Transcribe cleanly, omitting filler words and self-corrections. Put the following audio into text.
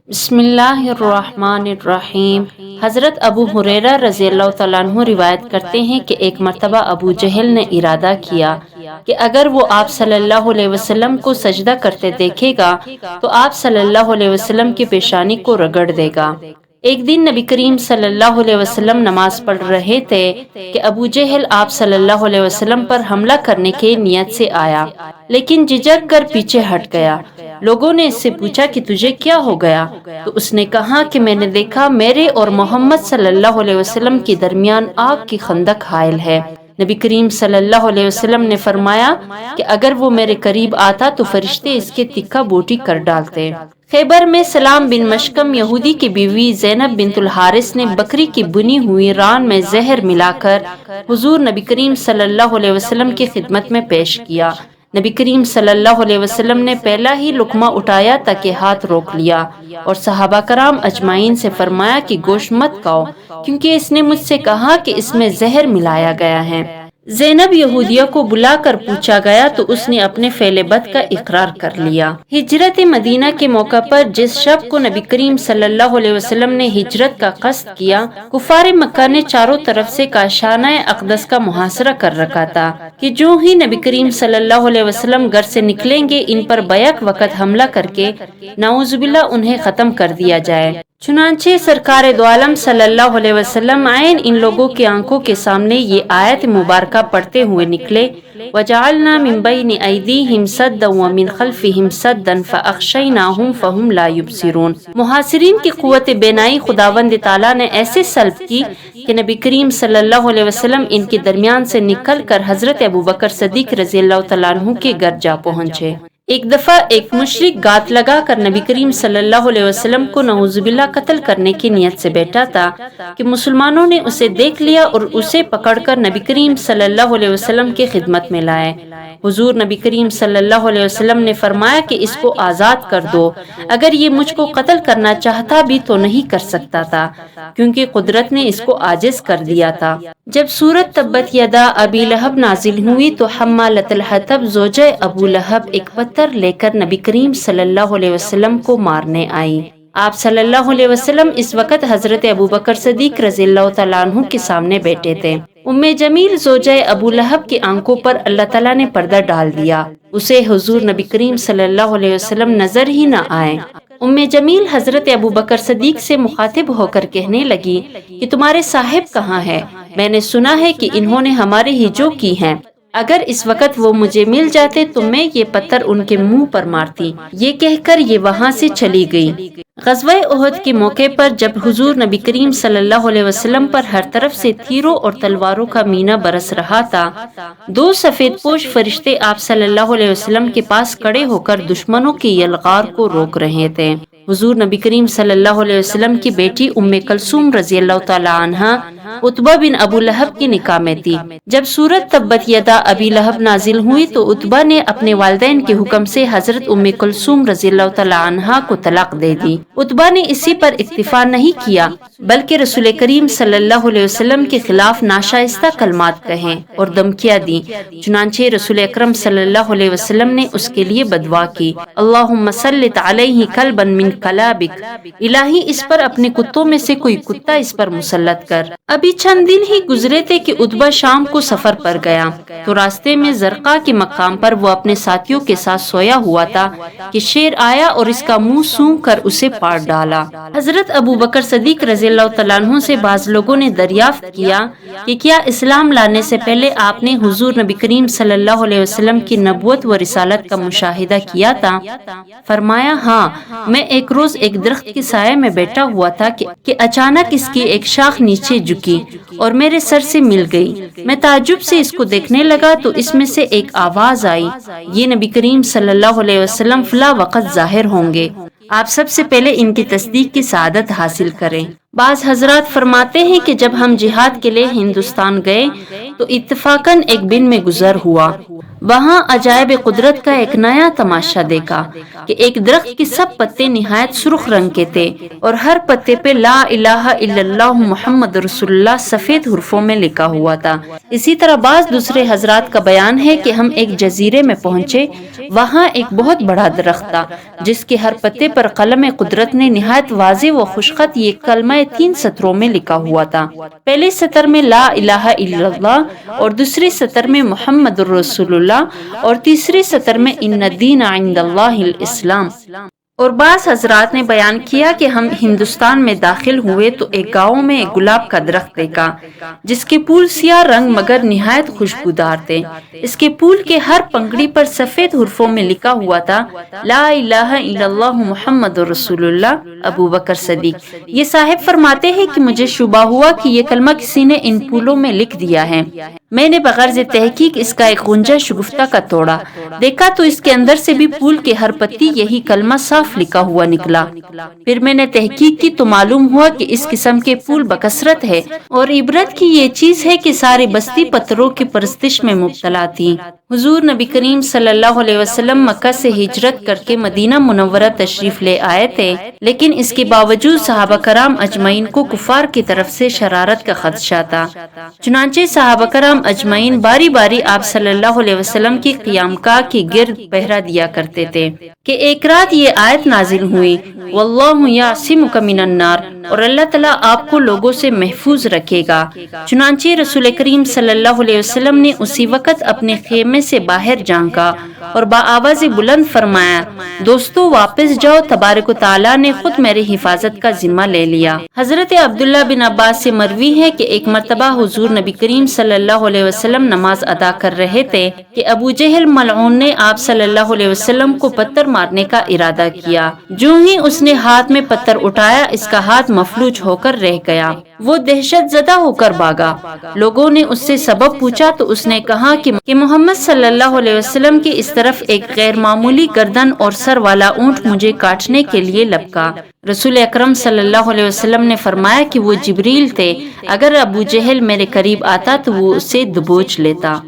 بسم اللہ الرحمن الرحیم۔ حضرت ابو ہریرہ رضی اللہ تعالیٰ عنہ روایت کرتے ہیں کہ ایک مرتبہ ابو جہل نے ارادہ کیا کہ اگر وہ آپ صلی اللہ علیہ وسلم کو سجدہ کرتے دیکھے گا تو آپ صلی اللہ علیہ وسلم کی پیشانی کو رگڑ دے گا۔ ایک دن نبی کریم صلی اللہ علیہ وسلم نماز پڑھ رہے تھے کہ ابو جہل آپ صلی اللہ علیہ وسلم پر حملہ کرنے کی نیت سے آیا، لیکن جھجک کر پیچھے ہٹ گیا۔ لوگوں نے اس سے پوچھا کہ تجھے کیا ہو گیا؟ تو اس نے کہا کہ میں نے دیکھا میرے اور محمد صلی اللہ علیہ وسلم کے درمیان آگ کی خندق حائل ہے۔ نبی کریم صلی اللہ علیہ وسلم نے فرمایا کہ اگر وہ میرے قریب آتا تو فرشتے اس کے تکہ بوٹی کر ڈالتے۔ خیبر میں سلام بن مشکم یہودی کی بیوی زینب بنت الحارث نے بکری کی بنی ہوئی ران میں زہر ملا کر حضور نبی کریم صلی اللہ علیہ وسلم کی خدمت میں پیش کیا۔ نبی کریم صلی اللہ علیہ وسلم نے پہلا ہی لقمہ اٹھایا تاکہ ہاتھ روک لیا اور صحابہ کرام اجمعین سے فرمایا کہ گوشت مت کھاؤ، کیونکہ اس نے مجھ سے کہا کہ اس میں زہر ملایا گیا ہے۔ زینب یہودیہ کو بلا کر پوچھا گیا تو اس نے اپنے فعل بد کا اقرار کر لیا۔ ہجرت مدینہ کے موقع پر جس شب کو نبی کریم صلی اللہ علیہ وسلم نے ہجرت کا قصد کیا، کفار مکہ نے چاروں طرف سے کاشانہ اقدس کا محاصرہ کر رکھا تھا کہ جو ہی نبی کریم صلی اللہ علیہ وسلم گھر سے نکلیں گے ان پر بیک وقت حملہ کر کے نعوذ باللہ انہیں ختم کر دیا جائے۔ چنانچہ سرکار دو عالم صلی اللہ علیہ وسلم عین ان لوگوں کی آنکھوں کے سامنے یہ آیت مبارکہ پڑھتے ہوئے نکلے، وَجَعَلْنَا مِن بَيْنِ أَيْدِيهِمْ سَدًّا وَمِن خَلْفِهِمْ سَدًّا فَأَغْشَيْنَاهُمْ فَهُمْ لَا يُبْصِرُونَ۔ محاصرین کی قوت بینائی خداوند تعالیٰ نے ایسے سلب کی کہ نبی کریم صلی اللہ علیہ وسلم ان کے درمیان سے نکل کر حضرت ابوبکر صدیق رضی اللہ تعالیٰ عنہ کے گھر جا پہنچے۔ ایک دفعہ ایک مشرک گات لگا کر نبی کریم صلی اللہ علیہ وسلم کو نعوذ باللہ قتل کرنے کی نیت سے بیٹھا تھا کہ مسلمانوں نے اسے دیکھ لیا اور اسے پکڑ کر نبی کریم صلی اللہ علیہ وسلم کی خدمت میں لائے۔ حضور نبی کریم صلی اللہ علیہ وسلم نے فرمایا کہ اس کو آزاد کر دو، اگر یہ مجھ کو قتل کرنا چاہتا بھی تو نہیں کر سکتا تھا، کیونکہ قدرت نے اس کو عاجز کر دیا تھا۔ جب سورت تبت یدا ابی لہب نازل ہوئی تو حمالۃ الحطب زوجہ ابو لہب ایک پتھر لے کر نبی کریم صلی اللہ علیہ وسلم کو مارنے آئی۔ آپ صلی اللہ علیہ وسلم اس وقت حضرت ابوبکر صدیق رضی اللہ تعالیٰ عنہ کے سامنے بیٹھے تھے۔ جمیل زوجہ ابو لہب کی آنکھوں پر اللہ تعالیٰ نے پردہ ڈال دیا، اسے حضور نبی کریم صلی اللہ علیہ وسلم نظر ہی نہ آئے۔ جمیل حضرت ابوبکر صدیق سے مخاطب ہو کر کہنے لگی کہ تمہارے صاحب کہاں ہے؟ میں نے سنا ہے کہ انہوں نے ہمارے ہجو کی ہیں، اگر اس وقت وہ مجھے مل جاتے تو میں یہ پتھر ان کے منہ پر مارتی۔ یہ کہہ کر یہ وہاں سے چلی گئی۔ غزوہ احد کے موقع پر جب حضور نبی کریم صلی اللہ علیہ وسلم پر ہر طرف سے تیروں اور تلواروں کا مینا برس رہا تھا، دو سفید پوش فرشتے آپ صلی اللہ علیہ وسلم کے پاس کھڑے ہو کر دشمنوں کی یلغار کو روک رہے تھے۔ حضور نبی کریم صلی اللہ علیہ وسلم کی بیٹی کلثوم رضی اللہ تعالی عنہا عتبہ بن ابو لہب کی نکاح میں تھی۔ جب سورت تبت یدا ابی لہب نازل ہوئی تو عتبہ نے اپنے والدین کے حکم سے حضرت کلثوم رضی اللہ تعالی عنہا کو طلاق دے دی۔ عتبہ نے اسی پر اکتفا نہیں کیا بلکہ رسول کریم صلی اللہ علیہ وسلم کے خلاف ناشائستہ کلمات کہیں اور دھمکیاں دی۔ چنانچہ رسول اکرم صلی اللہ علیہ وسلم نے اس کے لیے بددعا کی، اللہم سلط علیہ کلبا من کلابک، الہی اس پر اپنے کتوں میں سے کوئی کتا اس پر مسلط کر۔ ابھی چند دن ہی گزرے تھے کہ عتبہ شام کو سفر پر گیا تو راستے میں زرقا کے مقام پر وہ اپنے ساتھیوں کے ساتھ سویا ہوا تھا کہ شیر آیا اور اس کا منہ سونگھ کر اسے پاڑ ڈالا۔ حضرت ابوبکر صدیق رضی اللہ تعالیٰ عنہ سے بعض لوگوں نے دریافت کیا کہ کیا اسلام لانے سے پہلے آپ نے حضور نبی کریم صلی اللہ علیہ وسلم کی نبوت و رسالت کا مشاہدہ کیا تھا؟ فرمایا ہاں، میں ایک روز ایک درخت کے سائے میں بیٹھا ہوا تھا کہ اچانک اس کی ایک شاخ نیچے جھکی اور میرے سر سے مل گئی۔ میں تعجب سے اس کو دیکھنے لگا تو اس میں سے ایک آواز آئی، یہ نبی کریم صلی اللہ علیہ وسلم فلاں وقت ظاہر ہوں گے، آپ سب سے پہلے ان کی تصدیق کی سعادت حاصل کریں۔ بعض حضرات فرماتے ہیں کہ جب ہم جہاد کے لیے ہندوستان گئے تو اتفاقاً ایک بن میں گزر ہوا، وہاں عجائب قدرت کا ایک نیا تماشا دیکھا کہ ایک درخت کے سب پتے نہایت سرخ رنگ کے تھے اور ہر پتے پہ لا الہ الا اللہ محمد رسول اللہ سفید حروفوں میں لکھا ہوا تھا۔ اسی طرح بعض دوسرے حضرات کا بیان ہے کہ ہم ایک جزیرے میں پہنچے، وہاں ایک بہت بڑا درخت تھا جس کے ہر پتے پر قلم قدرت نے نہایت واضح و خوشخط یہ کلمہ 3 سطروں میں لکھا ہوا تھا۔ پہلی سطر میں لا الہ الا اللہ اور دوسری سطر میں محمد رسول اللہ اور تیسری سطر میں ان الدین عند اللہ الاسلام۔ اور بعض حضرات نے بیان کیا کہ ہم ہندوستان میں داخل ہوئے تو ایک گاؤں میں ایک گلاب کا درخت دیکھا جس کے پھول سیاہ رنگ مگر نہایت خوشبودار تھے۔ اس کے پھول کے ہر پنکھڑی پر سفید حروفوں میں لکھا ہوا تھا لا الہ الا اللہ محمد رسول اللہ ابو بکر صدیق۔ یہ صاحب فرماتے ہیں کہ مجھے شبہ ہوا کہ یہ کلمہ کسی نے ان پھولوں میں لکھ دیا ہے۔ میں نے بغرض تحقیق اس کا ایک غنجہ شگفتہ کا توڑا، دیکھا تو اس کے اندر سے بھی پھول کے ہر پتی یہی کلمہ صاف لکھا ہوا نکلا۔ پھر میں نے تحقیق کی تو معلوم ہوا کہ اس قسم کے پھول بکثرت ہے، اور عبرت کی یہ چیز ہے کہ ساری بستی پتھروں کی پرستش میں مبتلا تھی۔ حضور نبی کریم صلی اللہ علیہ وسلم مکہ سے ہجرت کر کے مدینہ منورہ تشریف لے آئے تھے، لیکن اس کے باوجود صحابہ کرام اجمعین کو کفار کی طرف سے شرارت کا خدشہ تھا۔ چنانچہ صحابہ کرام اجمعین باری باری آپ صلی اللہ علیہ وسلم کی قیام گاہ کے گرد پہرا دیا کرتے تھے کہ ایک رات یہ آیت نازل ہوئی واللہ یعصمک من النار، اور اللہ تعالیٰ آپ کو لوگوں سے محفوظ رکھے گا۔ چنانچہ رسول کریم صلی اللہ علیہ وسلم نے اسی وقت اپنے خیمے سے باہر جھانکا اور بآواز بلند فرمایا دوستو واپس جاؤ، تبارک و تعالیٰ نے خود میری حفاظت کا ذمہ لے لیا۔ حضرت عبداللہ بن عباس سے مروی ہے کہ ایک مرتبہ حضور نبی کریم صلی اللہ علیہ وسلم نماز ادا کر رہے تھے کہ ابو جہل ملعون نے آپ صلی اللہ علیہ وسلم کو پتھر مارنے کا ارادہ کیا۔ جو ہی اس نے ہاتھ میں پتھر اٹھایا اس کا ہاتھ مفلوج ہو کر رہ گیا۔ وہ دہشت زدہ ہو کر بھاگا۔ لوگوں نے اس سے سبب پوچھا تو اس نے کہا کہ محمد صلی اللہ علیہ وسلم کی اس طرف ایک غیر معمولی گردن اور سر والا اونٹ مجھے کاٹنے کے لیے لپکا۔ رسول اکرم صلی اللہ علیہ وسلم نے فرمایا کہ وہ جبریل تھے، اگر ابو جہل میرے قریب آتا تو وہ اسے دبوچ لیتا۔